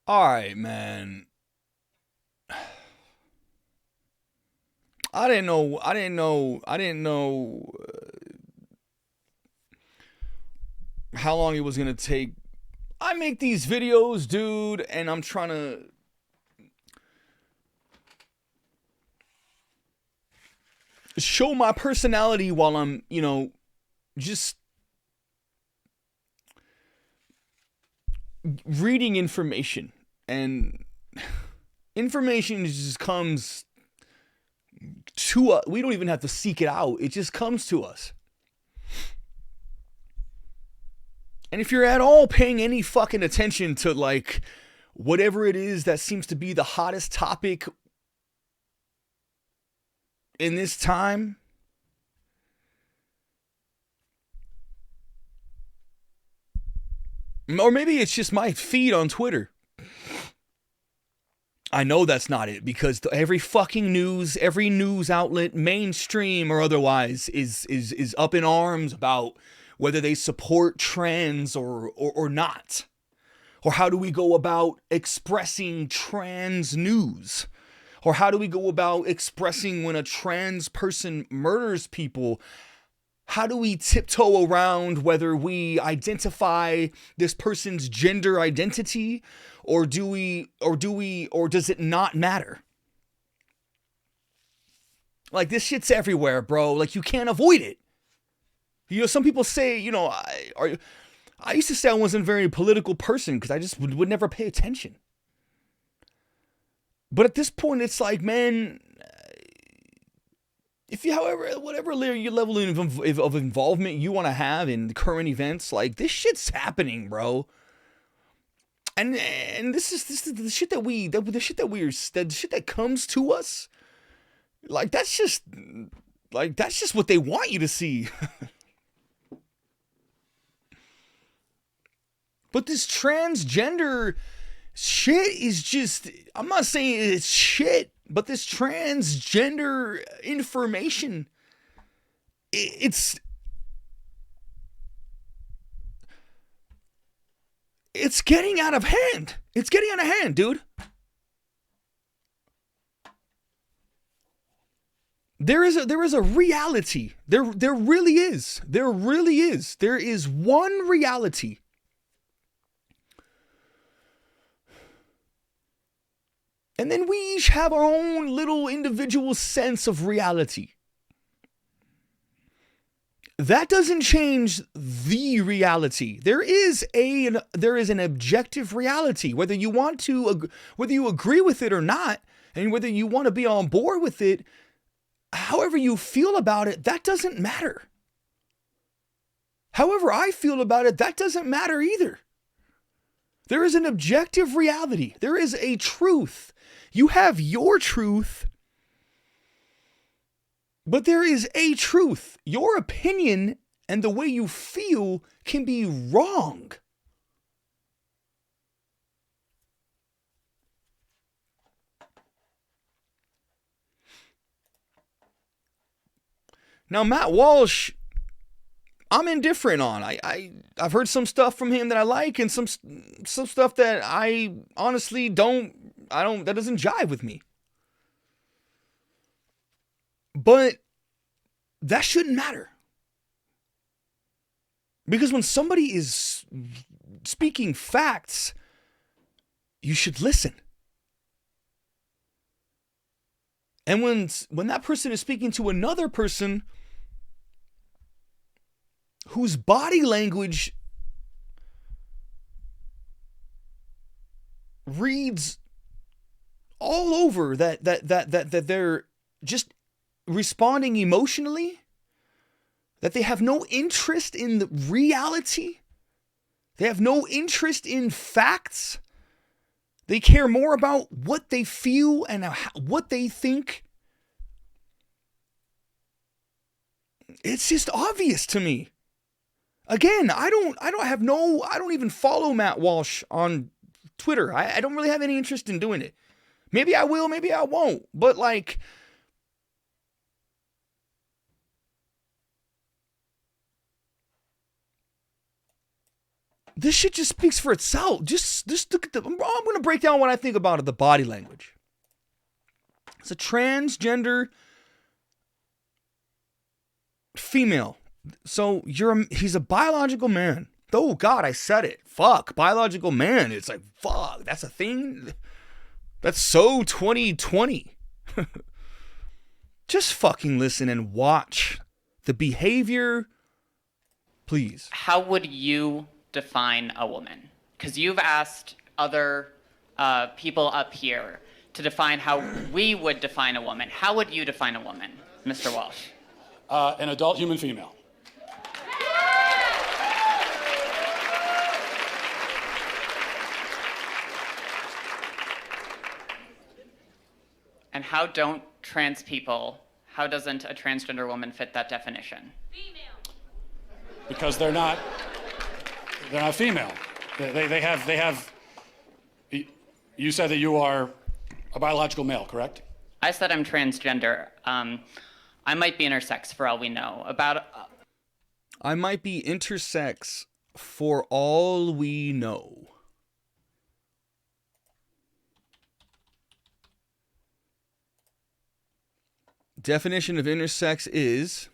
All right, man. I didn't know how long it was gonna take. I make these videos, dude, and I'm trying to show my personality while I'm, just reading information. And information just comes to us. We don't even have to seek it out, it just comes to us. And if you're at all paying any fucking attention to, like, whatever it is that seems to be the hottest topic in this time, or maybe it's just my feed on Twitter. I know that's not it, because every fucking news, every news outlet, mainstream or otherwise, is up in arms about whether they support trans or not. Or how do we go about expressing trans news? Or how do we go about expressing when a trans person murders people? How do we tiptoe around whether we identify this person's gender identity, or does it not matter? Like, this shit's everywhere, bro. Like, you can't avoid it. Some people say, I used to say I wasn't a very political person because I just would never pay attention. But at this point, it's like, man, if you, whatever level of involvement you want to have in current events, like, this shit's happening, bro. And this is the shit that the shit that comes to us. Like, that's just what they want you to see. But this transgender shit is just, I'm not saying it's shit, but this transgender information, it's getting out of hand. It's getting out of hand, dude. There is a reality. There really is. There really is. There is one reality. And then we each have our own little individual sense of reality. That doesn't change the reality. There is an objective reality, whether you agree with it or not, and whether you want to be on board with it, however you feel about it, that doesn't matter. However I feel about it, that doesn't matter either. There is an objective reality. There is a truth. You have your truth, but there is a truth. Your opinion and the way you feel can be wrong. Now, Matt Walsh, I'm indifferent on. I've heard some stuff from him that I like, and some stuff that I honestly that doesn't jive with me. But that shouldn't matter. Because when somebody is speaking facts, you should listen. And when that person is speaking to another person whose body language reads all over that they're just responding emotionally, that they have no interest in the reality, they have no interest in facts, they care more about what they feel and what they think, it's just obvious to me. Again, I don't even follow Matt Walsh on Twitter. I don't really have any interest in doing it. Maybe I will, maybe I won't. But, like, This shit just speaks for itself. Just look at the. I'm gonna break down what I think about it. The body language. It's a transgender female. So he's a biological man. Oh God, I said it. Fuck, biological man. It's like fuck. That's a thing. That's so 2020. Just fucking listen and watch the behavior, please. How would you define a woman? Because you've asked other people up here to define how we would define a woman. How would you define a woman, Mr. Walsh? An adult human female. And how doesn't a transgender woman fit that definition? Female. Because they're not female. They have, you said that you are a biological male, correct? I said I'm transgender. I might be intersex for all we know. I might be intersex for all we know. Definition of intersex is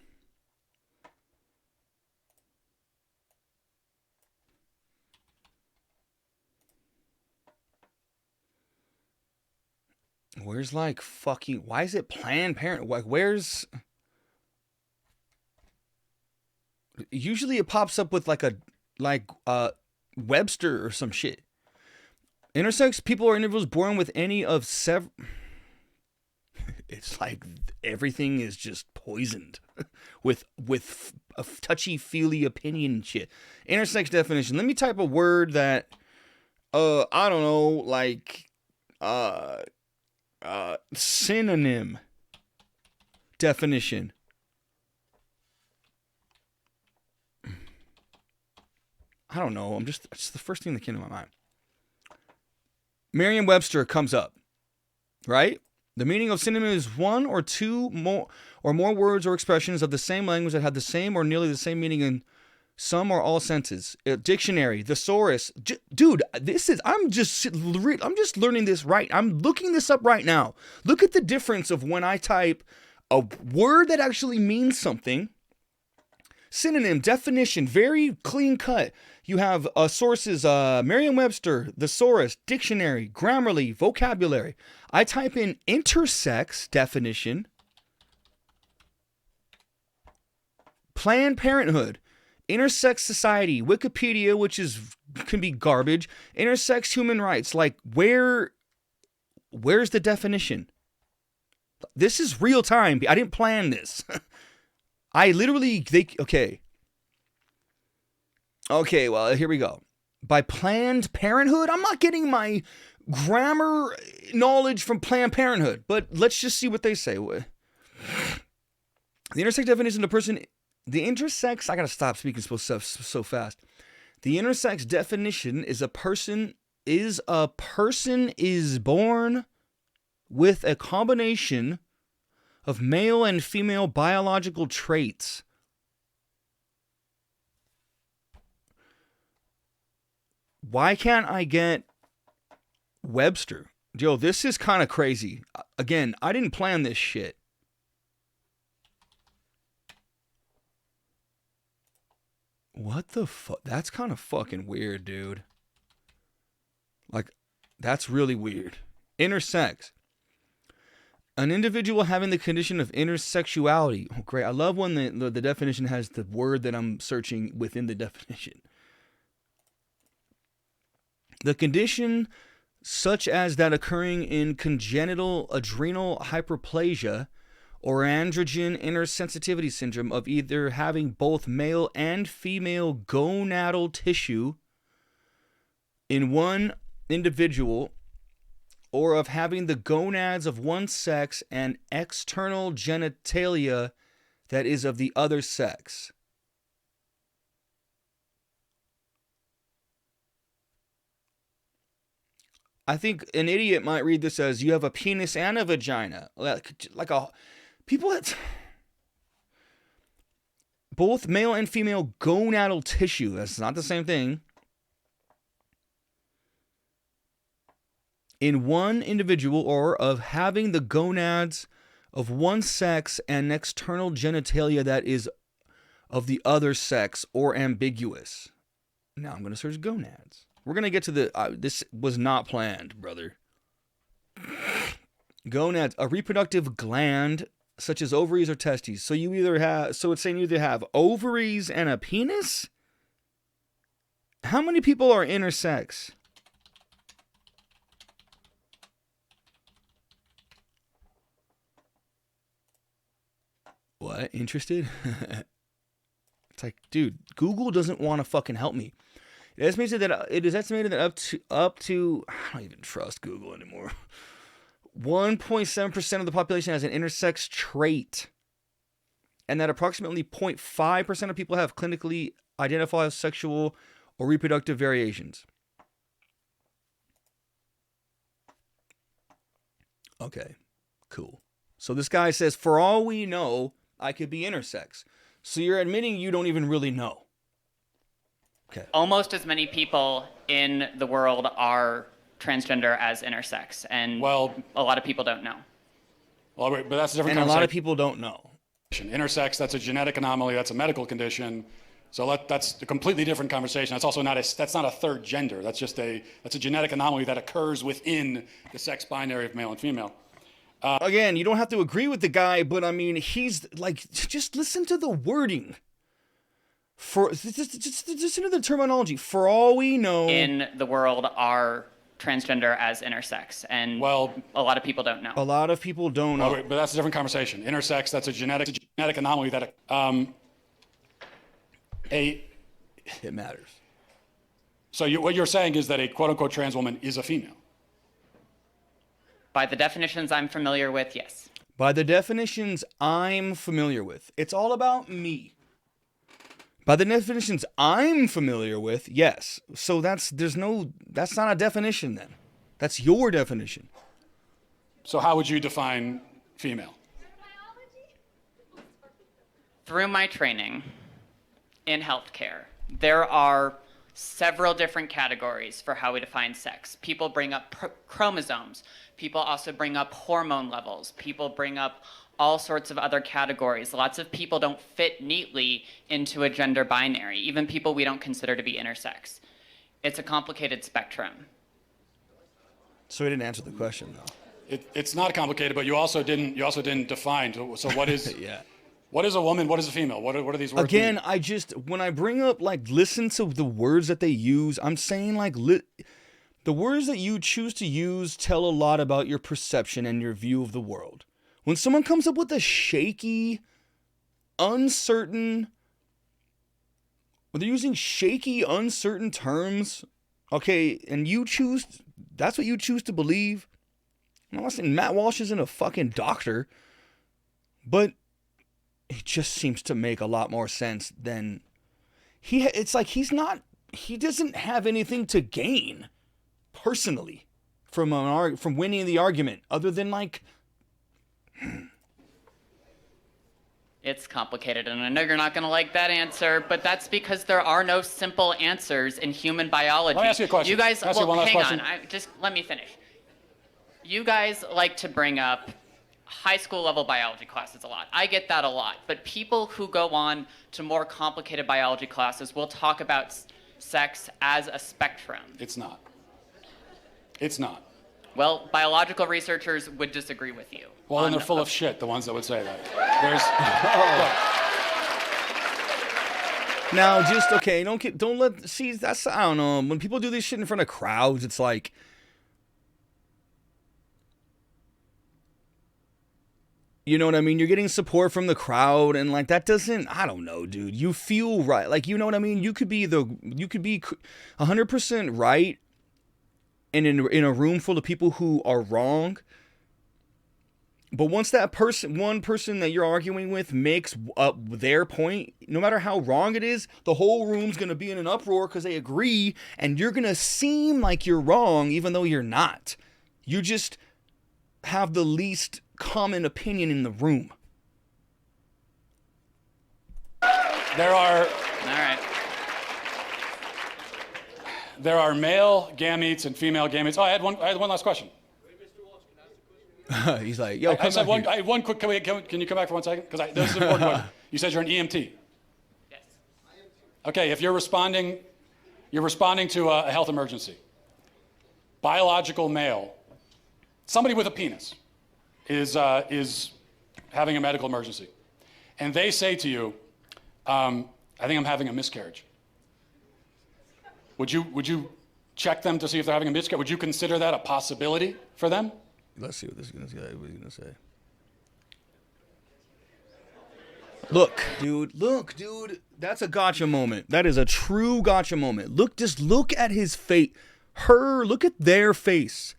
where's like fucking why is it Planned Parenthood? Like where's usually it pops up with like Webster or some shit. Intersex people are individuals born with any of several. It's like everything is just poisoned with a touchy-feely opinion shit. Intersex definition. Let me type a word that I don't know, like synonym definition. I don't know. It's the first thing that came to my mind. Merriam-Webster comes up, right? The meaning of synonym is one or two more words or expressions of the same language that have the same or nearly the same meaning in some or all senses. A dictionary, thesaurus. Dude, I'm just learning this right. I'm looking this up right now. Look at the difference of when I type a word that actually means something. Synonym, definition, very clean cut. You have sources, Merriam-Webster, thesaurus, dictionary, Grammarly, vocabulary. I type in intersex definition, Planned Parenthood, intersex society, Wikipedia, which can be garbage, intersex human rights. Like where's the definition? This is real time. I didn't plan this. Okay, well, here we go. By Planned Parenthood, I'm not getting my grammar knowledge from Planned Parenthood, but let's just see what they say. The intersex definition of person, the intersex, I gotta stop speaking so fast. The intersex definition is a person is born with a combination of male and female biological traits. Why can't I get Webster? Yo, this is kind of crazy. Again, I didn't plan this shit. What the fuck? That's kind of fucking weird, dude. Like, that's really weird. Intersex. An individual having the condition of intersexuality. Oh, great. I love when the definition has the word that I'm searching within the definition. The condition such as that occurring in congenital adrenal hyperplasia or androgen intersensitivity syndrome of either having both male and female gonadal tissue in one individual or of having the gonads of one sex and external genitalia that is of the other sex. I think an idiot might read this as you have a penis and a vagina. People that both male and female gonadal tissue. That's not the same thing. in one individual or of having the gonads of one sex and external genitalia that is of the other sex or ambiguous. Now I'm going to search gonads. We're going to get to the... this was not planned, brother. Gonads, a reproductive gland such as ovaries or testes. So you either have... So it's saying you either have ovaries and a penis? How many people are intersex? What? Interested? It's like, dude, Google doesn't want to fucking help me. It is estimated that up to I don't even trust Google anymore. 1.7% of the population has an intersex trait, and that approximately 0.5% of people have clinically identified sexual or reproductive variations. Okay, cool. So this guy says, for all we know, I could be intersex. So you're admitting you don't even really know. Okay. Almost as many people in the world are transgender as intersex, and Well, a lot of people don't know. well, but that's a different And a conversation. lot of people don't know. Intersex, that's a genetic anomaly. That's a medical condition. So that's a completely different conversation. That's also not a third gender. That's a genetic anomaly that occurs within the sex binary of male and female. Again, you don't have to agree with the guy, but I mean, he's like, just listen to the wording. Just listen to the terminology. For all we know, In the world are transgender as intersex, and Well, a lot of people don't know. a lot of people don't know. but that's a different conversation. Intersex, that's a genetic anomaly that It matters. So what you're saying is that a quote unquote trans woman is a female. By the definitions I'm familiar with, yes. By the definitions I'm familiar with, it's all about me. By the definitions I'm familiar with, yes. So that's not a definition then. That's your definition. So how would you define female? Through my training in healthcare, there are several different categories for how we define sex. People bring up chromosomes. People also bring up hormone levels. People bring up all sorts of other categories. Lots of people don't fit neatly into a gender binary, even people we don't consider to be intersex. It's a complicated spectrum. So he didn't answer the question though. It's not complicated, but you also didn't define. So what is Yeah. what is a woman? What is a female? What are these words? Again, when I bring up, like, listen to the words that they use, I'm saying, like, the words that you choose to use tell a lot about your perception and your view of the world. When someone comes up with a shaky, uncertain, when they're using shaky, uncertain terms, okay, and that's what you choose to believe. I'm not saying Matt Walsh isn't a fucking doctor, but it just seems to make a lot more sense than it's like he doesn't have anything to gain personally from winning the argument other than, like, It's complicated, and I know you're not going to like that answer, but that's because there are no simple answers in human biology. Let me ask you a question. You guys, Can I ask you one last hang question? on. Just let me finish. You guys like to bring up high school level biology classes a lot. I get that a lot, but people who go on to more complicated biology classes will talk about sex as a spectrum. It's not. It's not. Well, biological researchers would disagree with you. Well, then on- they're full of shit. The ones that would say that. now just okay. Don't let see. That's, I don't know. When people do this shit in front of crowds, it's like, you know what I mean? You're getting support from the crowd, and, like, that doesn't, I don't know, dude. You feel right. Like, you know what I mean? You could be 100% right, and in a room full of people who are wrong. But once one person that you're arguing with makes up their point, no matter how wrong it is, the whole room's going to be in an uproar because they agree, and you're going to seem like you're wrong even though you're not. You just have the least common opinion in the room. There are All right. there are male gametes and female gametes. Oh, I had one last question. He's like, yo, I come just have back here. I had one quick. Can you come back for 1 second? Because this is an important one. You said you're an EMT. Yes. Okay, if you're responding to a health emergency. Biological male, somebody with a penis, is having a medical emergency, and they say to you, "I think I'm having a miscarriage." Would you check them to see if they're having a miscarriage? Would you consider that a possibility for them? Let's see what this guy was gonna say. Look, dude, that's a gotcha moment. That is a true gotcha moment. Just look at his face. Look at their face.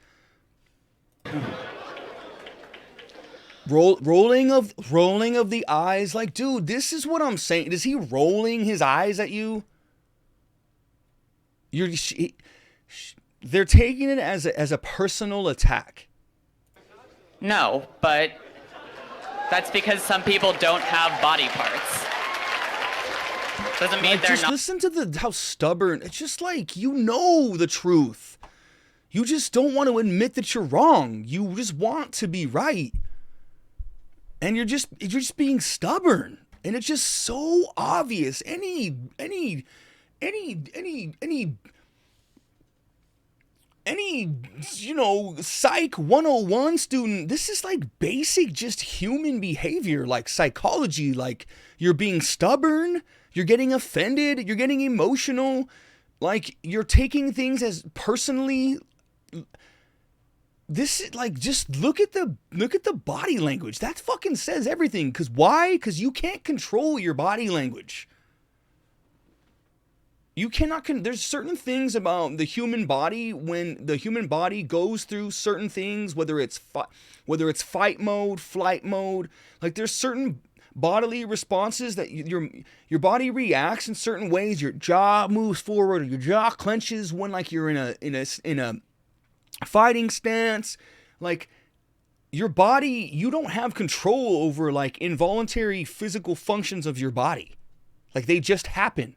Rolling of the eyes. Like, dude, this is what I'm saying. Is he rolling his eyes at you? They're taking it as a personal attack. No, but that's because some people don't have body parts. Doesn't mean Like, they're just not. listen to how stubborn. It's just like, you know the truth. You just don't want to admit that you're wrong. You just want to be right. And you're just being stubborn. And it's just so obvious. Any Psych 101 student, this is like basic just human behavior, like psychology. Like, you're being stubborn, you're getting offended, you're getting emotional, like you're taking things as personally. This is like, just look at the body language. That fucking says everything. Cause why? Cause you can't control your body language. You cannot. There's certain things about the human body when the human body goes through certain things, whether it's fight mode, flight mode. Like, there's certain bodily responses that your body reacts in certain ways. Your jaw moves forward, or your jaw clenches when like you're in a fighting stance. Like, your body, you don't have control over like involuntary physical functions of your body. Like, they just happen.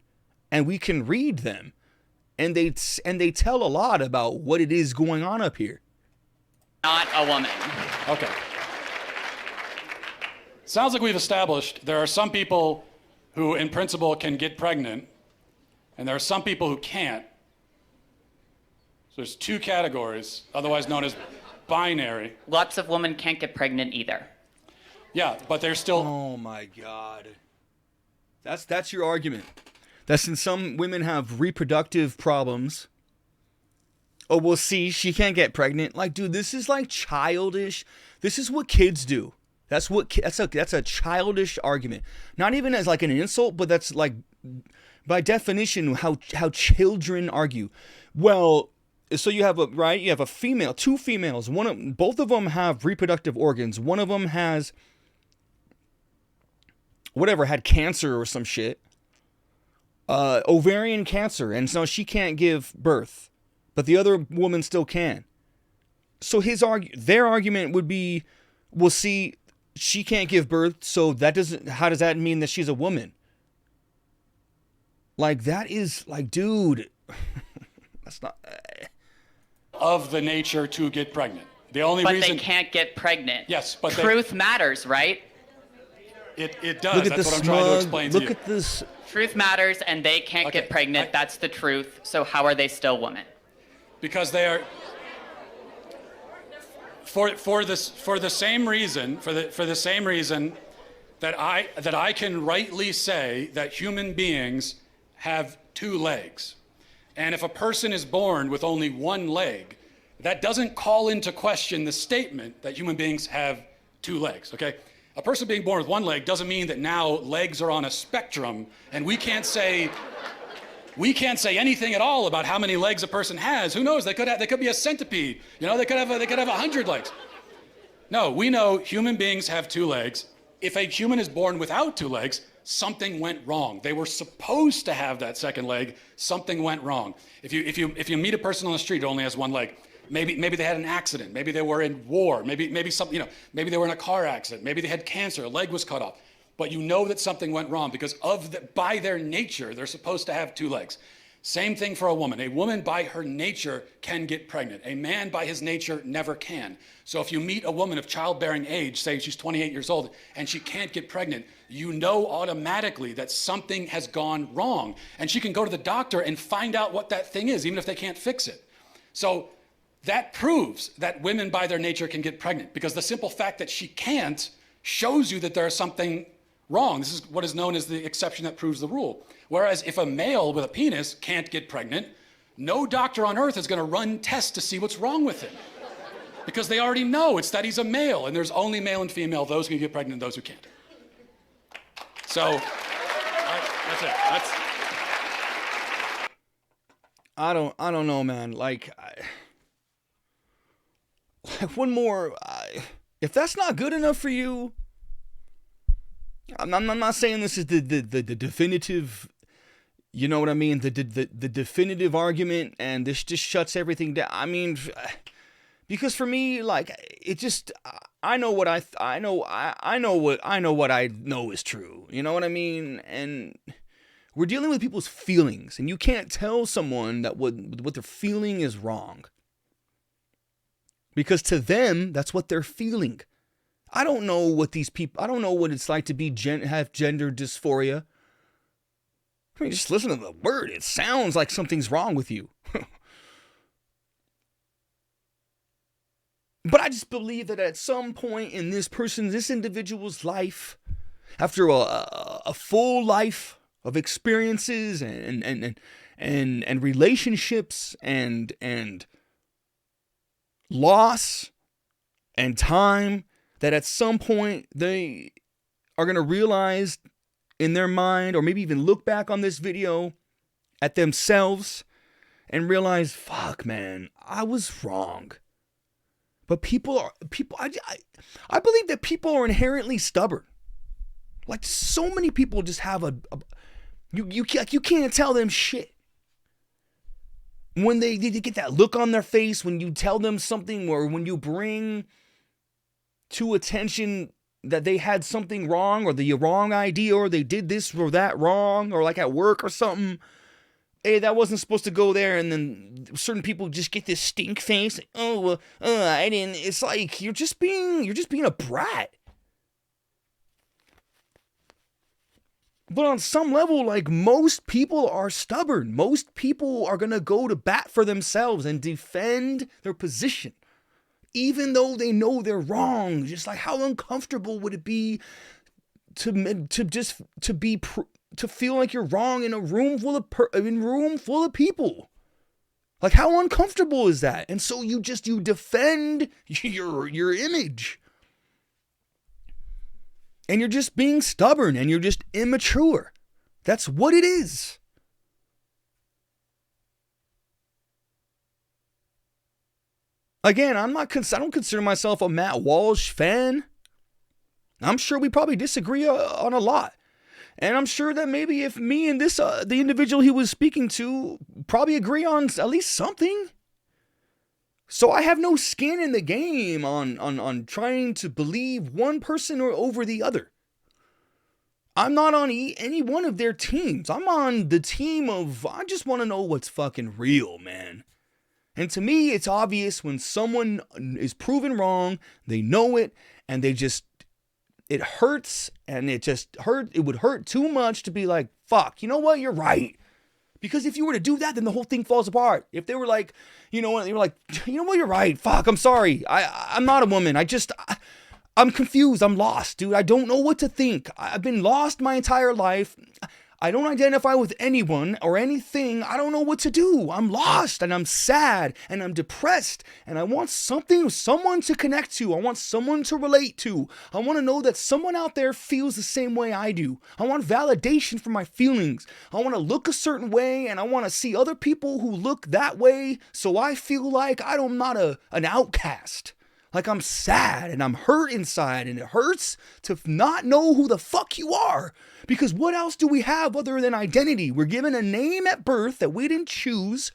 And we can read them, and they tell a lot about what it is going on up here. Not a woman. Okay. Sounds like we've established there are some people who, in principle, can get pregnant, and there are some people who can't. So there's two categories, otherwise known as binary. Lots of women can't get pregnant either. Yeah, but they're still. Oh my God. That's your argument. That since some women have reproductive problems, oh, well, see, she can't get pregnant. Like, dude, this is like childish. This is what kids do. That's a childish argument. Not even as like an insult, but that's like, by definition, how children argue. Well, so you have a female, two females. Both of them have reproductive organs. One of them has had cancer or some shit. Ovarian cancer, and so she can't give birth, but the other woman still can. So their argument would be, well, see, she can't give birth, so how does that mean that she's a woman? Like, that is like, dude, that's not Of the nature to get pregnant. The only But reason they can't get pregnant. Yes, but truth matters, right? it does. look at That's the what I'm trying to smug. explain to Look you. at this. Truth matters, and they can't Okay, get pregnant. That's the truth. So how are they still women? Because they are for the same reason that I can rightly say that human beings have two legs. And if a person is born with only one leg, that doesn't call into question the statement that human beings have two legs, okay? A person being born with one leg doesn't mean that now legs are on a spectrum, and we can't say anything at all about how many legs a person has. Who knows? They could be a centipede. You know, they could have 100 legs. No, we know human beings have two legs. If a human is born without two legs, something went wrong. They were supposed to have that second leg. Something went wrong. If you meet a person on the street who only has one leg, maybe they had an accident. Maybe they were in war. Maybe maybe they were in a car accident. Maybe they had cancer. A leg was cut off. But you know that something went wrong because by their nature, they're supposed to have two legs. Same thing for a woman. A woman by her nature can get pregnant. A man by his nature never can. So if you meet a woman of childbearing age, say she's 28 years old, and she can't get pregnant, you know automatically that something has gone wrong. And she can go to the doctor and find out what that thing is, even if they can't fix it. So that proves that women by their nature can get pregnant, because the simple fact that she can't shows you that there is something wrong. This is what is known as the exception that proves the rule. Whereas if a male with a penis can't get pregnant, no doctor on earth is going to run tests to see what's wrong with him. Because they already know it's that he's a male, and there's only male and female, those who can get pregnant and those who can't. So, that's it. I don't know, man. Like one more. If that's not good enough for you, I'm not saying this is the definitive. You know what I mean? The definitive argument, and this just shuts everything down. I mean, because for me, like, it just, I know what I know what I know is true. You know what I mean? And we're dealing with people's feelings, and you can't tell someone that what they're feeling is wrong, because to them, that's what they're feeling. I don't know what it's like to have gender dysphoria. I mean, just listen to the word. It sounds like something's wrong with you. But I just believe that at some point in this individual's life, after a full life of experiences and relationships and loss and time, that at some point they are going to realize in their mind, or maybe even look back on this video at themselves and realize, fuck, man, I was wrong. But I believe that people are inherently stubborn. Like, so many people just have you can't tell them shit. When they get that look on their face, when you tell them something, or when you bring to attention that they had something wrong, or the wrong idea, or they did this or that wrong, or like at work or something, hey, that wasn't supposed to go there, and then certain people just get this stink face, like, oh, I didn't. It's like you're just being a brat. But on some level, like, most people are stubborn. Most people are gonna go to bat for themselves and defend their position, even though they know they're wrong. Just like, how uncomfortable would it be to feel like you're wrong in a room full of people? Like, how uncomfortable is that? And so you defend your image. And you're just being stubborn, and you're just immature. That's what it is. Again, I don't consider myself a Matt Walsh fan. I'm sure we probably disagree on a lot. And I'm sure that maybe if me and the individual he was speaking to probably agree on at least something. So I have no skin in the game on trying to believe one person or over the other. I'm not on any one of their teams. I'm on the team of, I just want to know what's fucking real, man. And to me, it's obvious when someone is proven wrong, they know it, and it hurts, and it would hurt too much to be like, fuck, you know what, you're right. Because if you were to do that, then the whole thing falls apart. If they were like, you know what, they were like, you know what, you're right, fuck, I'm sorry, I'm not a woman, I'm confused, I'm lost, dude, I don't know what to think, I've been lost my entire life, I don't identify with anyone or anything. I don't know what to do. I'm lost, and I'm sad, and I'm depressed, and I want someone to connect to. I want someone to relate to. I want to know that someone out there feels the same way I do. I want validation for my feelings. I want to look a certain way, and I want to see other people who look that way, so I feel like I'm not an outcast. Like, I'm sad and I'm hurt inside, and it hurts to not know who the fuck you are. Because what else do we have other than identity? We're given a name at birth that we didn't choose,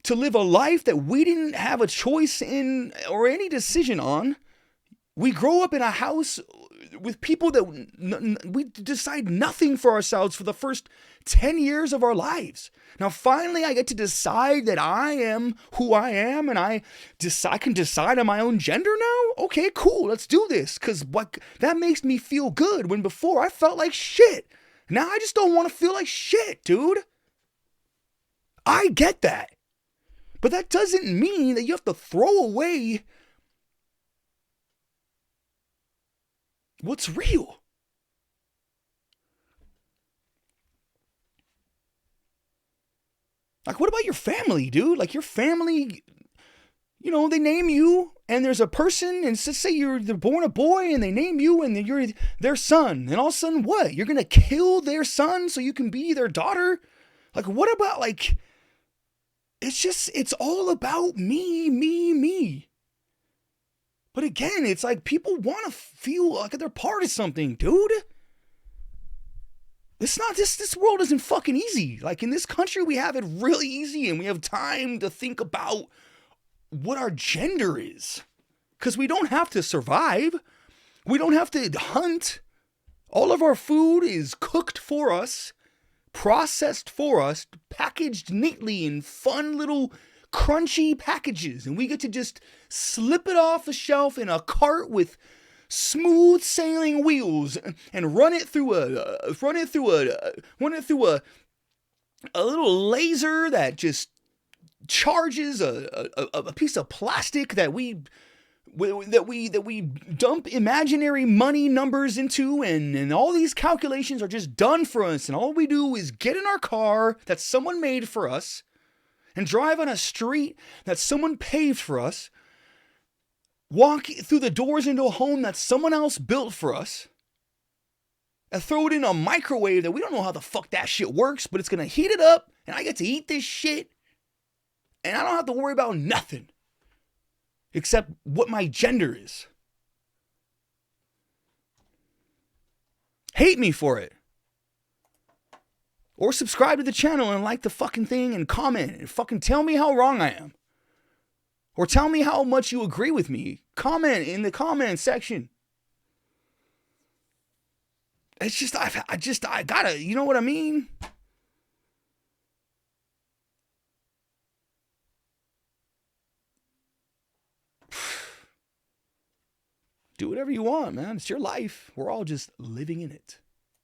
to live a life that we didn't have a choice in or any decision on. We grow up in a house with people that we decide nothing for ourselves for the first 10 years of our lives. Now, finally, I get to decide that I am who I am, and I can decide on my own gender now? Okay, cool, let's do this, because that makes me feel good, when before I felt like shit. Now I just don't want to feel like shit, dude. I get that. But that doesn't mean that you have to throw away what's real. Like, what about your family, dude? Like, your family, you know, they name you, and there's a person, and let's say they're born a boy, and they name you, and you're their son, and all of a sudden, what? You're gonna kill their son so you can be their daughter? Like, what about, like, it's all about me. But again, it's like people want to feel like they're part of something, dude. It's not this world isn't fucking easy. Like, in this country, we have it really easy, and we have time to think about what our gender is. Because we don't have to survive. We don't have to hunt. All of our food is cooked for us, processed for us, packaged neatly in fun little crunchy packages, and we get to just slip it off the shelf in a cart with smooth sailing wheels and run it through a little laser that just charges a piece of plastic that we dump imaginary money numbers into, and all these calculations are just done for us, and all we do is get in our car that someone made for us and drive on a street that someone paved for us, walk through the doors into a home that someone else built for us, and throw it in a microwave that we don't know how the fuck that shit works, but it's gonna heat it up, and I get to eat this shit, and I don't have to worry about nothing except what my gender is. Hate me for it. Or subscribe to the channel and like the fucking thing and comment and fucking tell me how wrong I am. Or tell me how much you agree with me. Comment in the comment section. It's just, I gotta, you know what I mean? Do whatever you want, man. It's your life. We're all just living in it.